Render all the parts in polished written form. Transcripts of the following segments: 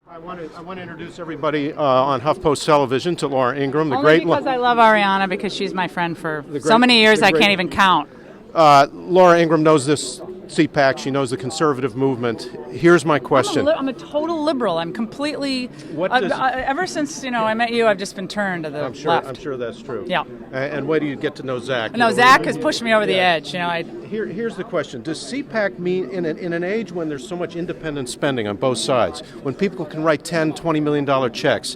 I want to introduce everybody on HuffPost Television to Laura Ingraham, the Only great. because I love Arianna because she's my friend for so many years I can't even count. Laura Ingraham knows this CPAC. She knows the conservative movement. Here's my question. I'm a total liberal. I'm completely. Ever since I met you, I've just been turned to the left. I'm sure that's true. Yeah. And wait till you get to know Zach. No, Zach has pushed me over the edge. Here's the question: does CPAC mean in an age when there's so much independent spending on both sides, when people can write $10, $20 million checks,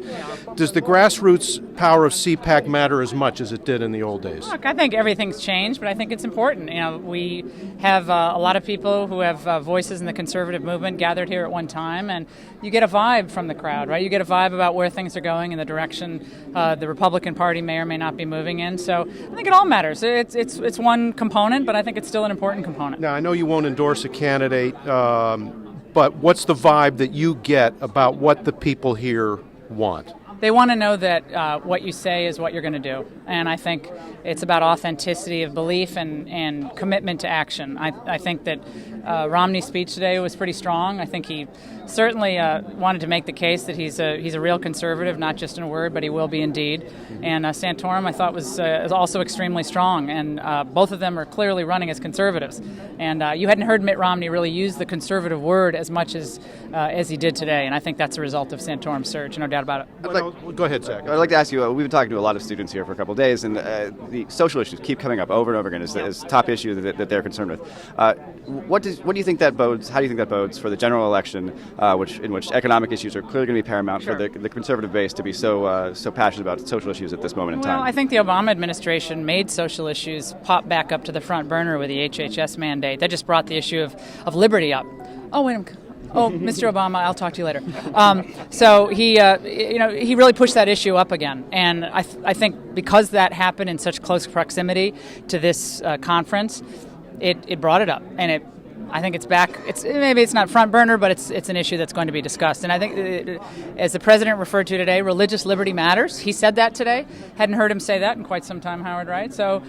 does the grassroots power of CPAC matter as much as it did in the old days? Look, I think everything's changed, but I think it's important. We have a lot of people who have voices in the conservative movement gathered here at one time, and you get a vibe from the crowd, right? You get a vibe about where things are going and the direction the Republican Party may or may not be moving in. So I think it all matters. It's one component, but I think it's still an important component. Now, I know you won't endorse a candidate, but what's the vibe that you get about what the people here want? They want to know that what you say is what you're going to do. And I think it's about authenticity of belief and commitment to action. I think that Romney's speech today was pretty strong. I think he certainly wanted to make the case that he's a real conservative, not just in word, but he will be in deed. And Santorum, I thought, was also extremely strong. And both of them are clearly running as conservatives. And you hadn't heard Mitt Romney really use the conservative word as much as he did today. And I think that's a result of Santorum's surge, no doubt about it. Go ahead, Zach. I'd like to ask you, we've been talking to a lot of students here for a couple of days, and the social issues keep coming up over and over again as top issue that they're concerned with. What do you think that bodes? How do you think that bodes for the general election, in which economic issues are clearly going to be paramount for the conservative base to be so passionate about social issues at this moment in time? Well, I think the Obama administration made social issues pop back up to the front burner with the HHS mandate. That just brought the issue of liberty up. Oh, wait a minute. Oh, Mr. Obama, I'll talk to you later. So he really pushed that issue up again, and I think because that happened in such close proximity to this conference, it brought it up, and I think it's back. Maybe it's not front burner, but it's an issue that's going to be discussed. And I think, as the president referred to today, religious liberty matters. He said that today. Hadn't heard him say that in quite some time, Howard. Right? So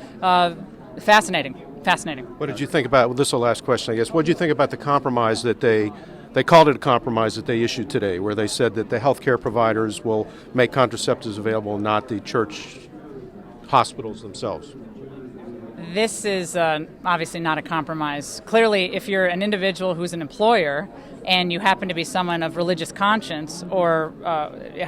fascinating. What did you think about? This is the last question, I guess. What did you think about the compromise that they called it a compromise that they issued today, where they said that the healthcare providers will make contraceptives available, not the church hospitals themselves? This is obviously not a compromise. Clearly, if you're an individual who's an employer and you happen to be someone of religious conscience or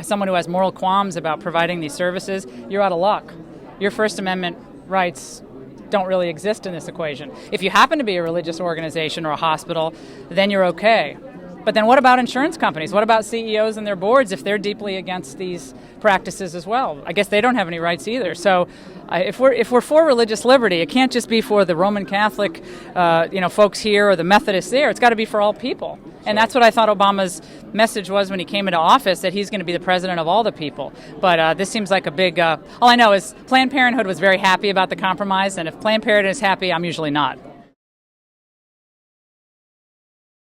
someone who has moral qualms about providing these services, you're out of luck. Your First Amendment rights don't really exist in this equation. If you happen to be a religious organization or a hospital, then you're okay. But then what about insurance companies? What about CEOs and their boards if they're deeply against these practices as well? I guess they don't have any rights either. So if we're for religious liberty, it can't just be for the Roman Catholic folks here or the Methodists there. It's got to be for all people. And that's what I thought Obama's message was when he came into office, that he's going to be the president of all the people. But this seems like a big... all I know is Planned Parenthood was very happy about the compromise, and if Planned Parenthood is happy, I'm usually not.